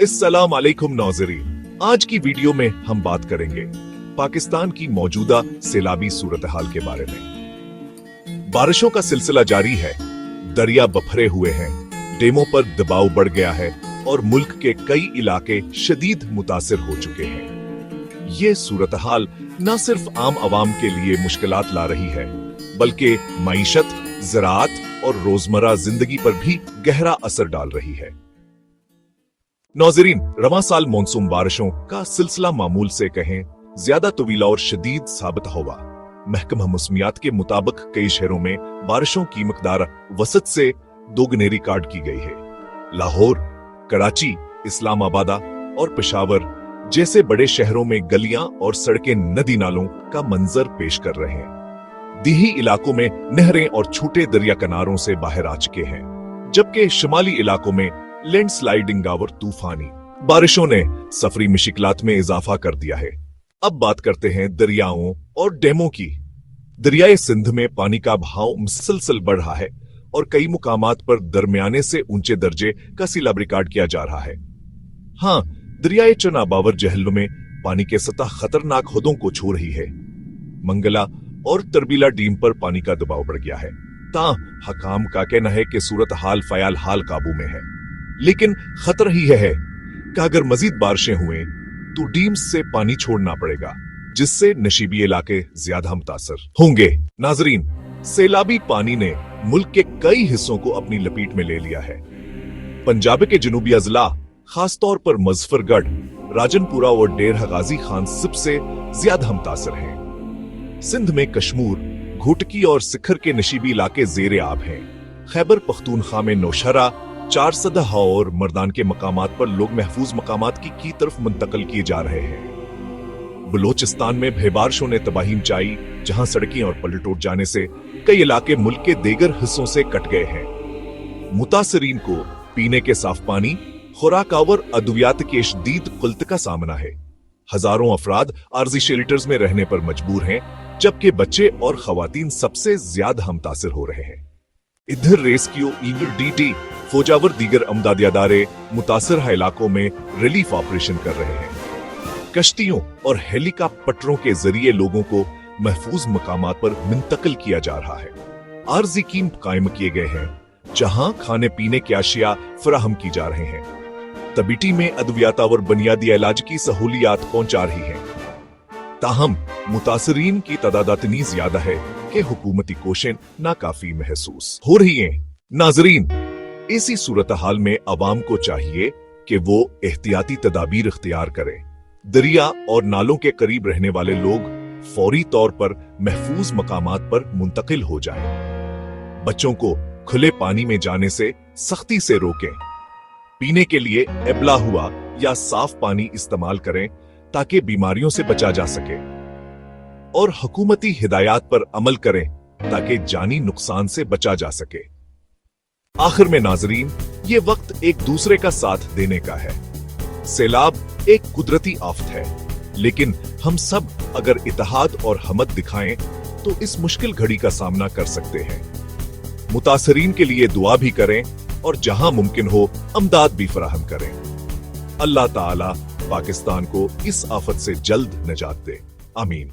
अस्सलाम वालेकुम नाज़रीन, आज की वीडियो में हम बात करेंगे पाकिस्तान की मौजूदा सैलाबी सूरत हाल के बारे में। बारिशों का सिलसिला जारी है, दरिया बफरे हुए हैं, डेमों पर दबाव बढ़ गया है और मुल्क के कई इलाके शदीद मुतासिर हो चुके हैं। ये सूरत हाल न सिर्फ आम आवाम के लिए मुश्किलात ला रही है, बल्कि मईशत, ज़राअत और रोजमर्रा जिंदगी पर भी गहरा असर डाल रही है। नाज़रीन, रवां साल मॉनसून बारिशों का सिलसिला मामूल से कहें ज्यादा तवीला और शदीद साबित हुआ। महकमा मौसमियात के मुताबिक कई शहरों में बारिशों की मकदार वसत से दोगुनी रिकॉर्ड की गई है। लाहौर, कराची, इस्लामाबाद और पेशावर जैसे बड़े शहरों में गलियां और सड़कें नदी नालों का मंजर पेश कर रहे हैं। दीही इलाकों में नहरें और छोटे दरिया किनारों से बाहर आ चुके हैं, जबकि शुमाली इलाकों में लैंडस्लाइडिंग और तूफानी बारिशों ने सफरी मुश्किलात में इजाफा कर दिया है। अब बात करते हैं दरियाओं और डैमों की। दरियाए सिंध में पानी का बहाव मुसलसल बढ़ रहा है और कई मुकामात पर दरमियाने से ऊंचे दर्जे का सैलाब रिकॉर्ड किया जा रहा है। हाँ, दरियाए चनाबावर जहलम में पानी के सतह खतरनाक हदों को छू रही है। मंगला और तरबीला डीम पर पानी का दबाव बढ़ गया है। हकाम का कहना है कि सूरत हाल फयाल हाल काबू में है, लेकिन खतरा ही है कि अगर मजीद बारिशें हुए तो डीम्स से पानी छोड़ना पड़ेगा, जिससे नशीबी इलाके ज्यादा मुतासर होंगे। नाजरीन, सैलाबी पानी ने मुल्क के कई हिस्सों को अपनी लपेट में ले लिया है। पंजाब के जनूबी अजला, खासतौर पर मुजफ्फरगढ़, राजनपुरा और डेरा गाजी खान सबसे ज्यादा मुतासर हैं। सिंध में कश्मीर, घोटकी और सिखर के नशीबी इलाके जेर आब हैं। खैबर पख्तूनख्वा में नौशहरा, चारसदह और मर्दान के मकामात पर लोग महफूज मकामात की तरफ मुंतकिल किए जा रहे हैं। बलोचिस्तान में भेबारिशों ने तबाही मचाई, जहां सड़कें और पल टूट जाने से कई इलाके मुल्क के दीगर हिस्सों से कट गए हैं। मुतासरीन को पीने के साफ पानी, खुराक और अद्वियात की शदीद किल्लत का सामना है। हजारों अफराद आर्जी शेल्टर्स में रहने पर मजबूर हैं, जबकि बच्चे और खवातीन सबसे ज्यादा मुतासिर हो रहे हैं। इधर रेस्क्यू, ईगल, डीटी, फौजावर दीगर अमदादी अदारे मुतासर इलाकों में रिलीफ ऑपरेशन कर रहे हैं। कश्तियों और हेलीकॉप्टरों के जरिए लोगों को महफूज मकामात पर मुंतकिल किया जा रहा है। आर्जी कैंप कायम किए गए हैं, जहां खाने पीने की अशिया फराहम की जा रहे हैं। तबीटी में अद्वियात और बुनियादी इलाज की सहूलियात पहुंचा रही है। ताहम मुतासरीन की तादाद इतनी ज्यादा है कि हुकूमती कोशिशें नाकाफी महसूस हो रही हैं। नाजरीन, इसी सूरत हाल में अवाम को चाहिए कि वो एहतियाती तदाबीर इख्तियार करें। दरिया और नालों के करीब रहने वाले लोग फौरी तौर पर महफूज मकामात पर मुंतकिल हो जाएं। बच्चों को खुले पानी में जाने से सख्ती से रोकें। पीने के लिए एबला हुआ या साफ पानी इस्तेमाल करें ताकि बीमारियों से बचा जा सके, और हुकूमती हिदायत पर अमल करें ताकि जानी नुकसान से बचा जा सके। आखिर में नाजरीन, ये वक्त एक दूसरे का साथ देने का है। सैलाब एक कुदरती आफत है, लेकिन हम सब अगर इत्तेहाद और हमत दिखाएं तो इस मुश्किल घड़ी का सामना कर सकते हैं। मुतासरीन के लिए दुआ भी करें और जहां मुमकिन हो अमदाद भी फराहम करें। अल्लाह ताला पाकिस्तान को इस आफत से जल्द निजात दे। आमीन।